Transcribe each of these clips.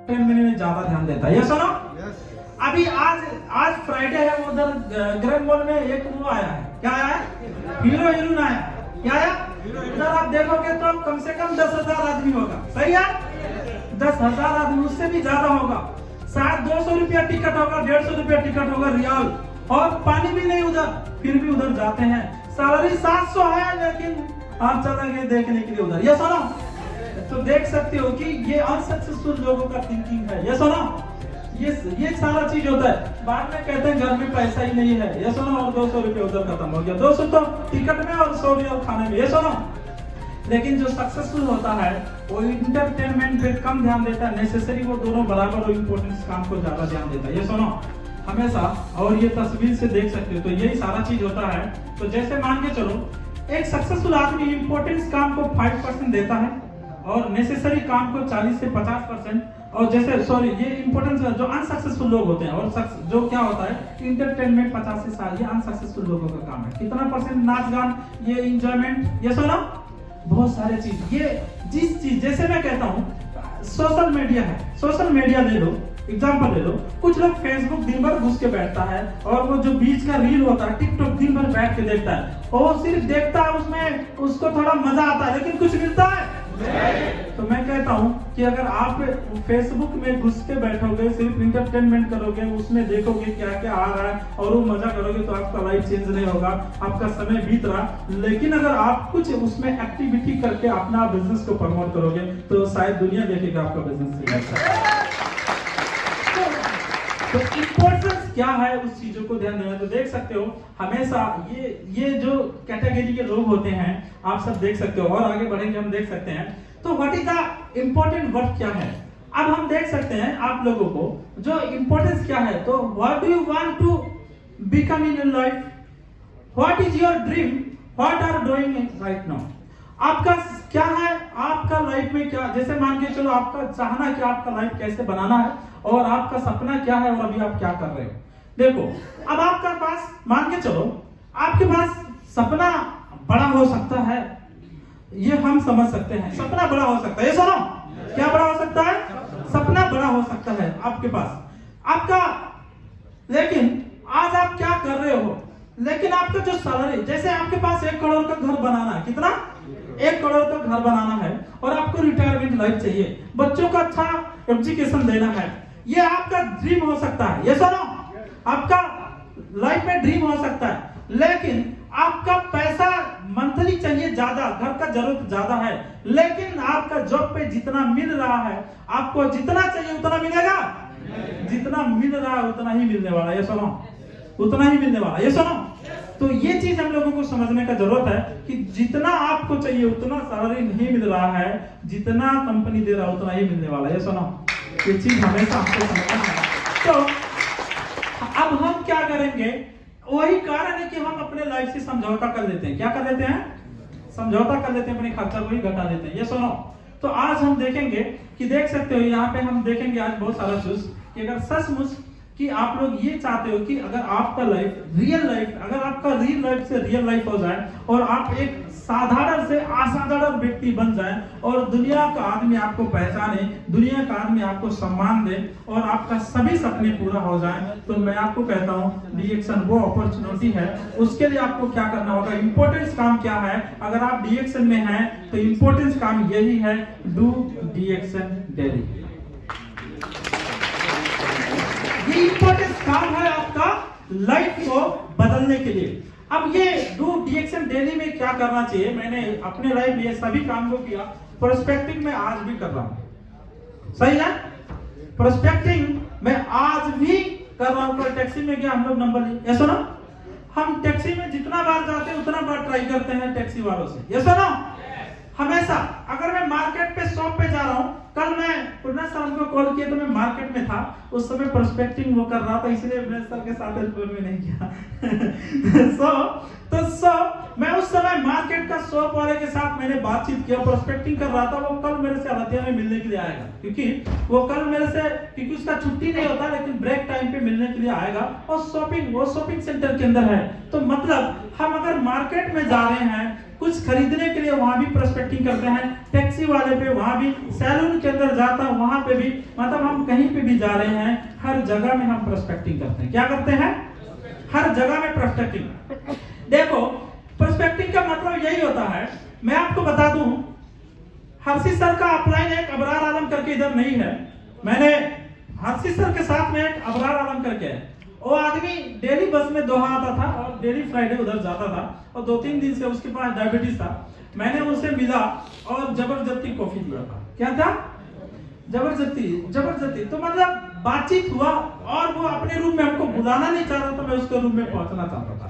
Entertainment में ज्यादा ध्यान देता है। ये सुनो, अभी आज फ्राइडे है, उधर ग्रैंड मॉल में एक वो आया है, क्या आया है, हीरो हीरोइन आया, क्या आया, उधर आप देखोगे तो कम से कम 10,000 आदमी होगा, सही है, 10,000 आदमी, उससे भी ज्यादा होगा, शायद 200 रुपया टिकट होगा, 150 रुपया टिकट होगा रियाल, और पानी भी नहीं उधर, फिर भी उधर जाते हैं। सैलरी 700 है, लेकिन आप चलेंगे देखने के लिए उधर। ये सुनो, तो देख सकते हो कि ये अनसक्सेसफुल लोगों का थिंकिंग है। ये सुनो, ये सारा चीज होता है। बाद में कहते हैं घर में पैसा ही नहीं है, ये सुनो, और 200 रुपये उधर खत्म हो गया, 200 तो टिकट में और 100 रियाल खाने में। ये सुनो, लेकिन जो सक्सेसफुल होता है वो इंटरटेनमेंट पे कम ध्यान देता है, नेसेसरी वो दोनों बराबर और इम्पोर्टेंट काम को ज्यादा ध्यान देता है। ये सुनो हमेशा, और ये तस्वीर से देख सकते हो, तो यही सारा चीज होता है। तो जैसे मान के चलो, एक सक्सेसफुल आदमी इम्पोर्टेंस काम को 5% देता है और नेसेसरी काम को 40 से 50%, और जैसे सॉरी ये इंपॉर्टेंस जो अनसक्सेसफुल लोग होते हैं, और जो क्या होता है इंटरटेनमेंट 50 से 60, ये अनसक्सेसफुल लोगों का काम है। कितना परसेंट नाच गान, ये इंजॉयमेंट, ये सुनो बहुत सारे चीज, ये जिस चीज, जैसे मैं कहता हूँ सोशल मीडिया है, सोशल मीडिया ले लो, एग्जांपल ले लो, कुछ लोग फेसबुक दिन भर घुस के बैठता है, और वो जो बीच का रील होता है टिकटॉक दिन भर बैठ के देखता है, और सिर्फ देखता है, उसमें उसको थोड़ा मजा आता है, लेकिन कुछ मिलता है नहीं। तो मैं कहता हूँ कि अगर आप फेसबुक में घुस के बैठोगे, सिर्फ इंटरटेनमेंट करोगे, उसमें देखोगे क्या क्या आ रहा है और वो मजा करोगे, तो आपका लाइफ चेंज नहीं होगा, आपका समय बीत रहा। लेकिन अगर आप कुछ उसमें एक्टिविटी करके अपना बिजनेस को प्रमोट करोगे, तो शायद दुनिया देखेगा आपका बिजनेस। तो इम्पोर्टेंस क्या है उस चीजों को ध्यान देना। तो देख सकते हो हमेशा ये जो कैटेगरी के लोग होते हैं, आप सब देख सकते हो, और आगे बढ़ेंगे हम देख सकते हैं। तो what is the important work क्या है, अब हम देख सकते हैं आप लोगों को जो इम्पोर्टेंस क्या है। तो what do you want to become in your life, what is your dream, what are doing right now, आपका क्या है, आपका लाइफ में क्या, जैसे मान के चलो आपका चाहना क्या, आपका लाइफ कैसे बनाना है, और आपका सपना क्या है, और अभी आप क्या कर रहे हो। देखो अब आपका पास, मान के चलो आपके पास सपना बड़ा हो सकता है, ये हम समझ सकते हैं, सपना बड़ा हो सकता है। ये सुनो, क्या बड़ा हो सकता है, सपना बड़ा हो सकता है आपके पास आपका, लेकिन आज आप क्या कर रहे हो, लेकिन आपका जो सैलरी, जैसे आपके पास 1 करोड़ का घर बनाना है, कितना, 1 करोड़ का घर बनाना है, और आपको रिटायरमेंट लाइफ चाहिए, बच्चों का अच्छा एजुकेशन देना है, ये आपका ड्रीम हो सकता है। ये सुनो, आपका लाइफ में ड्रीम हो सकता है, लेकिन आपका पैसा मंथली चाहिए ज्यादा, घर का जरूरत ज्यादा है, लेकिन आपका जॉब पे जितना मिल रहा है, आपको जितना चाहिए उतना मिलेगा, जितना मिल रहा है उतना ही मिलने वाला है। ये सुनो, उतना ही मिलने वाला है। ये सुनो, तो ये चीज हम लोगों को समझने का जरूरत है कि जितना आपको चाहिए उतना सैलरी नहीं मिल रहा है, जितना कंपनी दे रहा है उतना ही मिलने वाला है। ये सुनो, ये चीज हमेशा हमको समझना है। तो अब हम क्या करेंगे, वही कारण है कि हम अपने लाइफ से समझौता कर लेते हैं। क्या कर लेते हैं, समझौता कर लेते हैं, अपने खर्चा को ही घटा देते हैं। ये सुनो, तो आज हम देखेंगे कि देख सकते हो यहाँ पे हम देखेंगे आज बहुत सारा चीज, कि अगर सचमुच कि आप लोग ये चाहते हो कि अगर आपका लाइफ रियल लाइफ, अगर आपका रियल लाइफ से रियल लाइफ हो जाए, और आप एक साधारण से असाधारण व्यक्ति बन जाए, और दुनिया का आदमी आपको पहचाने, दुनिया का आदमी आपको सम्मान दे, और आपका सभी सपने पूरा हो जाए, तो मैं आपको कहता हूँ डीएक्शन वो अपॉर्चुनिटी है। उसके लिए आपको क्या करना होगा, इंपॉर्टेंस काम क्या है, अगर आप डीएक्शन में हैं तो इंपॉर्टेंस काम यही है, डू डीएक्शन डेली। ये इंपॉर्टेंट काम है आपका लाइफ को बदलने के लिए। अब ये डू डीएक्शन डेली में क्या करना चाहिए, मैंने अपने लाइफ में ये सभी काम को किया, प्रोस्पेक्टिंग में आज भी कर रहा हूं, सही है, प्रोस्पेक्टिंग मैं आज भी कर रहा हूं। टैक्सी में गया, हम लोग नंबर लिए, ये सुनो, हम टैक्सी में जितना बार जाते हैं उतना बार ट्राई करते हैं टैक्सी वालों से। ये सुनो, हमेशा अगर मैं मार्केट पे शॉप पे जा रहा हूँ, कल मैं पुण्य सर हमको कॉल किया तो मैं मार्केट में था, उस समय प्रोस्पेक्टिंग वो कर रहा था, इसलिए मैं सर के साथ फोन में नहीं किया। तो मैं उस समय मार्केट का शॉप वाले के साथ मैंने बातचीत किया, प्रोस्पेक्टिंग कर रहा था। वो कल मेरे से अरतिया में मिलने के लिए आएगा, क्योंकि वो कल मेरे से, क्योंकि उसका छुट्टी नहीं होता, लेकिन ब्रेक टाइम पे मिलने के लिए आएगा, और वो शॉपिंग सेंटर के अंदर है। तो मतलब हम अगर मार्केट में जा रहे हैं कुछ खरीदने के लिए वहां भी प्रोस्पेक्टिंग करते हैं, टैक्सी वाले पे वहां भी, सैलून के अंदर जाता हूं वहां पे भी, मतलब हम कहीं पे भी जा रहे हैं हर जगह में हम प्रोस्पेक्टिंग करते हैं। क्या करते हैं? हर जगह में प्रोस्पेक्टिंग। देखो प्रोस्पेक्टिंग का मतलब यही होता है, मैं आपको बता दूं, हर्षी सर का अपलाइन एक अबरार आलम करके इधर नहीं है, मैंने हर्षी सर के साथ में एक अबरार आलम करके है, वो आदमी डेली बस में दोहा आता था और डेली फ्राइडे उधर जाता था और 2-3 दिन से उसके पास डायबिटीज था। मैंने उसे मिला और जबरदस्ती कॉफी दिया था। क्या था? जबरदस्ती। तो मतलब बातचीत हुआ और वो अपने रूम में हमको बुलाना नहीं चाह रहा था, मैं उसके रूम में पहुंचना चाहता था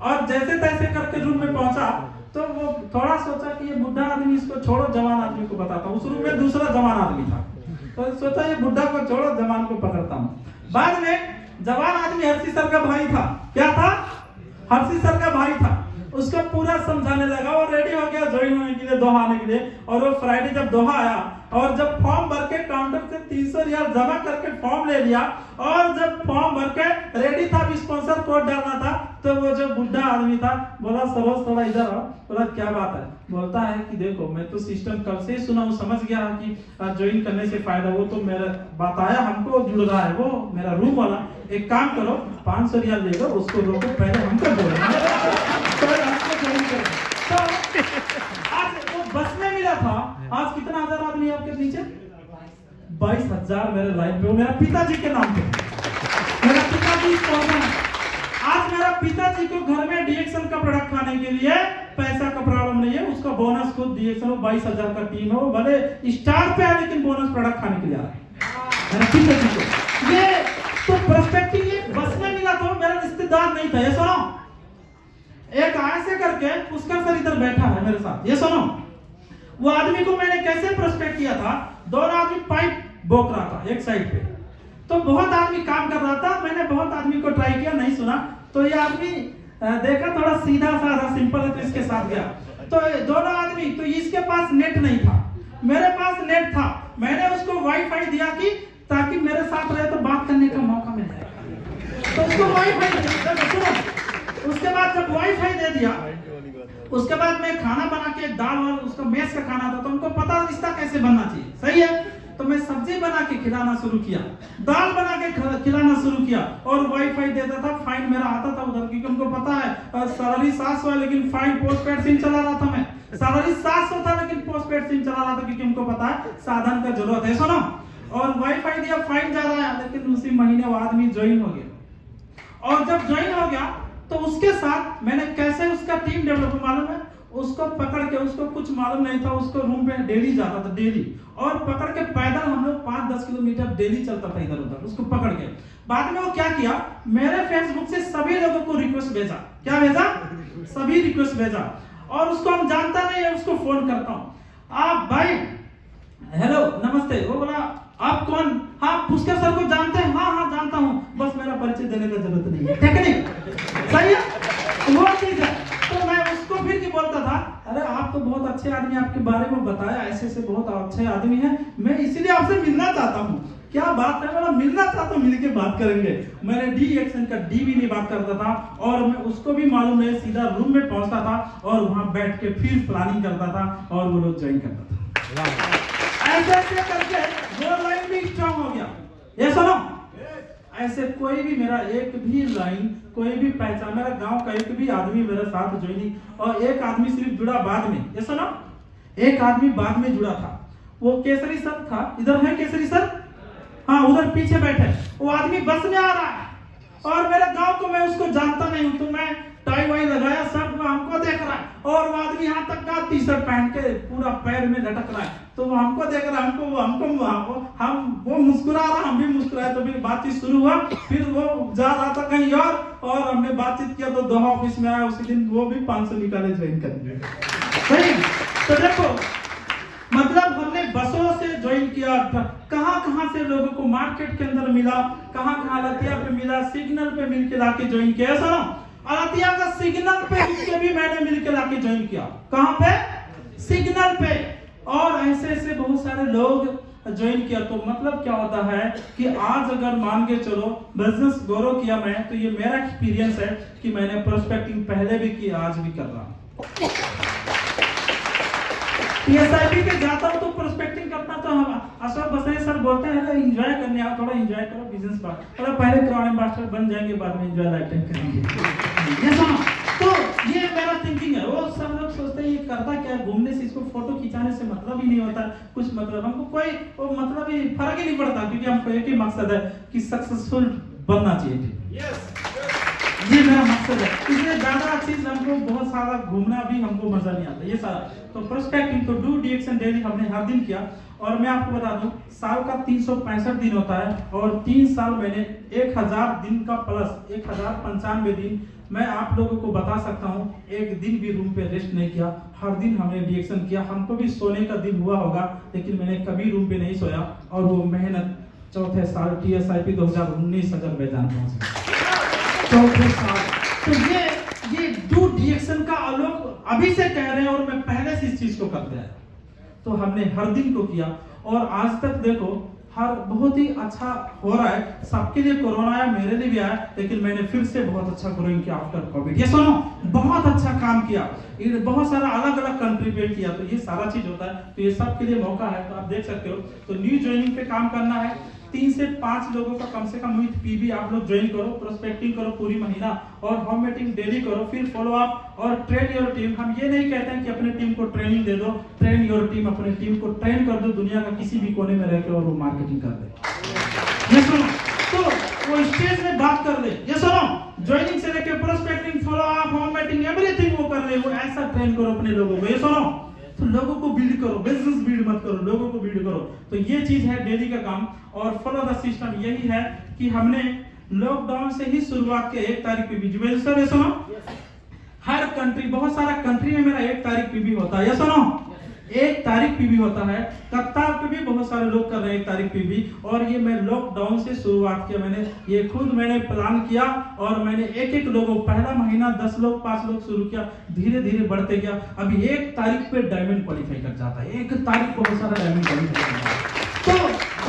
और जैसे तैसे करके रूम में पहुंचा तो वो थोड़ा सोचा कि ये बुढ़ा आदमी, इसको छोड़ो, जवान आदमी को बताता हूँ। उस रूम में दूसरा जवान आदमी था, तो सोचा ये बुढ़ा को छोड़ो, जवान को पकड़ता हूँ। बाद में जवान आदमी हर्षी सर का भाई था। क्या था? हर्षी सर का भाई था। उसको पूरा समझाने लगा, वो रेडी हो गया ज्वाइन होने के लिए, दोहा आने के लिए। और वो फ्राइडे जब दोहा आया और जब फॉर्म भर के काउंटर से 300 रियाल जमा करके फॉर्म ले लिया और जब फॉर्म भर के रेडी था, स्पॉन्सर कोड डालना था, तो वो जो बुढ़ा आदमी था बोला, सरोज थोड़ा इधर आओ। बोला क्या बात है? बोलता है कि देखो मैं तो सिस्टम कल से ही सुना हूँ, समझ गया कि ज्वाइन करने से फायदा, वो तो मेरा बात आया, हमको जुड़ रहा है वो मेरा रूम वाला। एक काम करो, 500 रियाल ले लो, उसको रोको, पहले हमको जोड़ो। तो आज वो बस में मिला था। आज कितना हजार आदमी आपके नीचे? 22,000 मेरे लाइन पे, वो मेरा पिताजी के नाम पे। मेरा पिताजी आज मेरा पिताजी को घर में डीएक्सन का प्रोडक्ट खाने के लिए पैसा का प्रॉब्लम नहीं है, उसका बोनस खुद डीएक्सन 22,000 का टीम है, वो भले स्टार पे है लेकिन बोनस प्रोडक्ट खाने के लिए आ रहा है मेरा पिताजी को। ये तो प्रोस्पेक्टिंग ये बस में मिला था, मेरा रिश्तेदार नहीं था। ये सुनो, एक ऐसे करके पुष्कर सर इधर बैठा है मेरे साथ। ये सुनो, वो आदमी को मैंने कैसे प्रोस्पेक्ट किया था, दोनों आदमी पाइप बोक रहा था एक साइड पे, तो बहुत आदमी काम कर रहा था। मैंने बहुत आदमी को ट्राई किया, नहीं सुना, तो ये आदमी देखा थोड़ा सीधा साधा सिंपल है, तो इसके साथ गया। तो दोनों आदमी, तो इसके पास नेट नहीं था, मेरे पास नेट था। मैंने उसको वाईफाई दिया कि ताकि मेरे साथ रहे तो बात करने का मौका मिल जाए, तो उसको वाईफाई सुनो। उसके बाद जब वाईफाई दे दिया, उसके बाद मैं खाना बना के, दाल वाल उसका मेस का खाना था, तो उनको पता रिश्ता कैसे बनना चाहिए, सही है। तो मैं सब्जी बना के खिलाना शुरू किया, दाल बना के खिलाना शुरू किया और वाईफाई देता था। फाइन मेरा आता था उधर, क्योंकि उनको पता है सैलरी 700 है लेकिन फाइन पोस्टपेड सिम चला रहा था मैं। सैलरी 700 था लेकिन पोस्टपेड सिम चला रहा था, क्योंकि उनको पता है साधन का जरूरत है। सुनो, और वाईफाई दिया, फाइन जा रहा है, लेकिन उसी महीने वो आदमी ज्वाइन हो गया। और जब ज्वाइन हो गया तो उसके साथ मैंने कैसे उसका टीम डेवलप, मालूम है, उसको पकड़ के, उसको कुछ मालूम नहीं था, उसको रूम पे डेली जाता था, डेली, और पकड़ के पैदल हम लोग 5-10 किलोमीटर डेली चलता था इधर उधर, उसको पकड़ के। बाद में वो क्या किया, मेरे फेसबुक से सभी लोगों को रिक्वेस्ट भेजा। क्या भेजा? सभी रिक्वेस्ट भेजा, और उसको हम जानता नहीं है, उसको फोन करता हूँ, आप भाई हेलो नमस्ते। वो बोला आप कौन? हाँ पुष्कर सर को जानते हैं? हाँ हाँ जानता हूँ, बस मेरा परिचय देने का जरूरत नहीं है, ठीक है? सही है, वो चीज है। तो मैं उसको फिर की बोलता था, अरे आप तो बहुत अच्छे आदमी, आपके बारे में बताया, ऐसे से बहुत अच्छे आदमी हैं, मैं इसीलिए आपसे मिलना चाहता हूँ। क्या बात है? बोला मिलना चाहता हूँ, मिलके बात करेंगे। मैंने डी एक्शन का डी भी नहीं बात करता था, और मैं उसको भी मालूम नहीं, सीधा रूम में पहुंचता था और वहां बैठ के फिर प्लानिंग करता था और वो लोग ज्वाइन करता था। ऐसे करके वो लाइन भी स्ट्रांग हो गया। ये सुनो, ऐसे कोई भी मेरा एक भी लाइन, कोई भी पहचान, मेरा गांव का एक भी आदमी मेरे साथ ज्वाइनिंग, और एक आदमी सिर्फ जुड़ा बाद में। ये सुनो, एक आदमी बाद में जुड़ा था, वो केसरी सर था। इधर है केसरी सर? हाँ उधर पीछे बैठे। वो आदमी बस में आ रहा है और मेरे गांव को मैं उसको जानता नहीं हूँ, तो मैं टाई वाई लगाया, शर्ट में हमको देख रहा है, और वो आदमी यहाँ तक का टी शर्ट पहन के पूरा पैर में लटक रहा है, तो वो हमको देख रहा है, वो मुस्कुरा रहा, हम भी मुस्कुराए। तो फिर बातचीत शुरू हुआ, फिर वो जा रहा था कहीं और हमने बातचीत किया, तो दोहा ऑफिस में आया उसी दिन, वो भी 500 निकाले ज्वाइन कर दिए। सही। तो देखो, मतलब हमने बसों से ज्वाइन किया, कहां से लोगों को मार्केट के अंदर मिला, कहां लतिया पे मिला, सिग्नल पे मिल के लाके ज्वाइन किया। सुनो, लतिया का सिग्नल पे मिलके भी मैंने मिल के लाके ज्वाइन किया। कहां पे? सिग्नल पे। और ऐसे बहुत सारे लोग ज्वाइन किया। तो मतलब क्या होता है कि आज अगर मान के चलो बिजनेस ग्रो किया मैं, तो ये मेरा एक्सपीरियंस है कि मैंने प्रोस्पेक्टिंग पहले भी की, आज भी कर रहा हूं। टीएसआईपी के जाता हूँ तो प्रोस्पेक्टिंग करता तो हम अशोक बसरे सर बोलते हैं ना एंजॉय करने आओ, थोड़ा एंजॉय करो बिजनेस पर, थोड़ा पहले क्राउन एम्बेसडर बन जाएंगे, बाद में एंजॉय लाइफ टाइम करेंगे। ये सुनो, तो ये मेरा थिंकिंग है। वो सब लोग सोचते हैं ये करता क्या है, घूमने से, इसको फोटो खिंचाने से मतलब ही नहीं होता कुछ, मतलब हमको कोई वो मतलब ही फर्क ही नहीं पड़ता, क्योंकि हमको एक ही मकसद है कि सक्सेसफुल बनना चाहिए। ये मेरा मकसद है, इसलिए ज्यादा चीज हमको बहुत सारा घूमना भी हमको मजा नहीं आता ये सारा। तो प्रोस्पेक्टिंग तो डू डीएक्शन डेली हमने हर दिन किया। और मैं आपको बता दूं साल का 365 दिन होता है और 3 साल मैंने 1000 दिन का प्लस 1095 दिन मैं आप लोगों को बता सकता हूं, एक दिन भी रूम पे रेस्ट नहीं किया, हर दिन हमने डीएक्शन किया। हमको भी सोने का दिन हुआ होगा लेकिन मैंने कभी रूम पे नहीं सोया। और वो मेहनत चौथे साल टीएसआईपी 2019 अजरबैजान पहुंच गया, चौथे साल। तो ये डू डीएक्शन का लोग अभी से कह रहे हैं और मैं पहले से इस चीज को करते हैं। तो हमने हर दिन को किया और आज तक देखो हर बहुत ही अच्छा हो रहा है। सबके लिए कोरोना आया, मेरे लिए भी आया, लेकिन मैंने फिर से बहुत अच्छा ग्रोइंग किया आफ्टर कोविड। ये सुनो, बहुत अच्छा काम किया, बहुत सारा अलग अलग कंट्रीब्यूट किया। तो ये सारा चीज होता है, तो ये सब के लिए मौका है। तो आप देख सकते हो, तो न्यू ज्वाइनिंग पे काम करना है, 3 से 5 लोगों का कम से कम विथ पीबी आप लोग ज्वाइन करो, प्रोस्पेक्टिंग करो पूरी महीना और होम मीटिंग डेली करो, फिर फॉलो अप और ट्रेन योर टीम। हम ये नहीं कहते हैं कि अपने टीम को ट्रेनिंग दे दो, ट्रेन योर टीम, अपने टीम को ट्रेन कर दो दुनिया का किसी भी कोने में रहकर और वो मार्केटिंग कर दे। ये सुनो, तो वो स्टेज में बात कर ले। ये सुनो, ज्वाइनिंग से लेकर prospecting, follow up, home meeting, everything वो कर ले। वो ऐसा ट्रेन करो अपने लोगों को। ये सुनो, तो लोगों को बिल्ड करो, बिजनेस बिल्ड मत करो, लोगों को बिल्ड करो। तो ये चीज है डेली का काम। और फॉलो द सिस्टम यही है कि हमने लॉकडाउन से ही शुरुआत की। 1 तारीख पे भी सर सुनो, हर कंट्री, बहुत सारा कंट्री में मेरा 1 तारीख पे भी होता है। ये सुनो, 1 तारीख पे भी होता है, कतार पे भी बहुत सारे लोग कर रहे हैं 1 तारीख पे भी। और ये मैं लॉकडाउन से शुरुआत किया, मैंने ये खुद मैंने प्लान किया और मैंने एक लोगों, पहला महीना 10 लोग 5 लोग शुरू किया, धीरे धीरे बढ़ते गया। अभी 1 तारीख पे डायमंड क्वालिफाई कर जाता है, 1 तारीख को बहुत सारा डायमंड क्वालिफाई कर जाता है। तो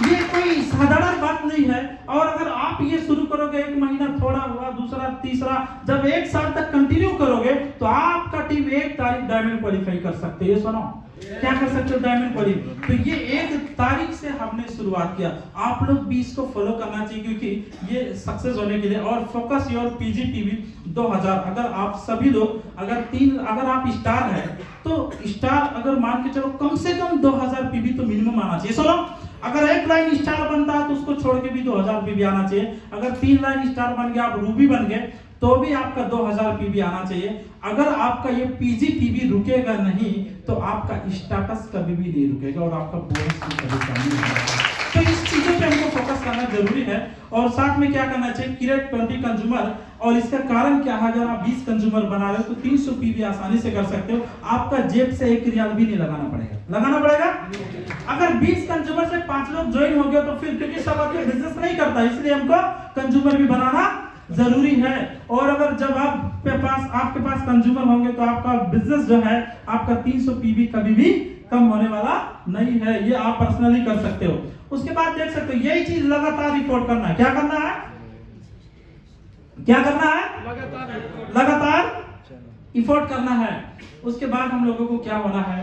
ये कोई साधारण बात नहीं है। और अगर आप ये शुरू करोगे, 1 महीना थोड़ा हुआ, दूसरा, तीसरा, जब 1 साल तक कंटिन्यू करोगे तो आपका टीम 1 तारीख डायमंड क्वालिफाई कर सकते है। सुनो, क्या कर सकते हो, डायमंड क्वालिफाई। तो ये 1 तारीख से हमने शुरुआत किया। आप लोग भी इसको फॉलो करना चाहिए क्योंकि ये सक्सेस होने के लिए। और फोकस योर पीजीटीवी 2000, अगर आप सभी लोग अगर आप स्टार है तो स्टार अगर मान के चलो कम से कम 2000 पीबी तो मिनिमम आना चाहिए। सुनो, अगर 1 लाइन स्टार बनता है तो उसको छोड़ के भी 2000 पीबी आना चाहिए। अगर 3 लाइन स्टार बन गया, आप रूबी बन गए, तो भी आपका 2000 पीबी आना चाहिए। अगर आपका ये पीजी पीबी रुकेगा नहीं तो आपका स्टेटस कभी भी नहीं रुकेगा और आपका बोनस भी कभी कम नहीं होगा। तो इस चीजों पे हमको फोकस करना जरूरी है। और साथ में क्या करना चाहिए, क्रिएट 20 कंज्यूमर। और इसका कारण क्या है, अगर आप 20 कंज्यूमर बना रहे हो तो 300 पीबी आसानी से कर सकते हो। आपका जेब से 1 रियाल भी नहीं लगाना पड़ेगा। अगर 20 कंज्यूमर से 5 लोग ज्वाइन हो गए तो फिर, क्योंकि सब आपके बिजनेस नहीं करता, इसलिए हमको कंज्यूमर भी बनाना जरूरी है। और अगर जब आपके पास कंज्यूमर होंगे तो आपका बिजनेस जो है, आपका 300 पीबी कभी भी कम होने वाला नहीं है। ये आप पर्सनली कर सकते हो। उसके बाद देख सकते हो, यही चीज लगातार रिपोर्ट करना है। क्या करना है, लगातार इफोर्ट करना है। उसके बाद हम लोगों को क्या होना है,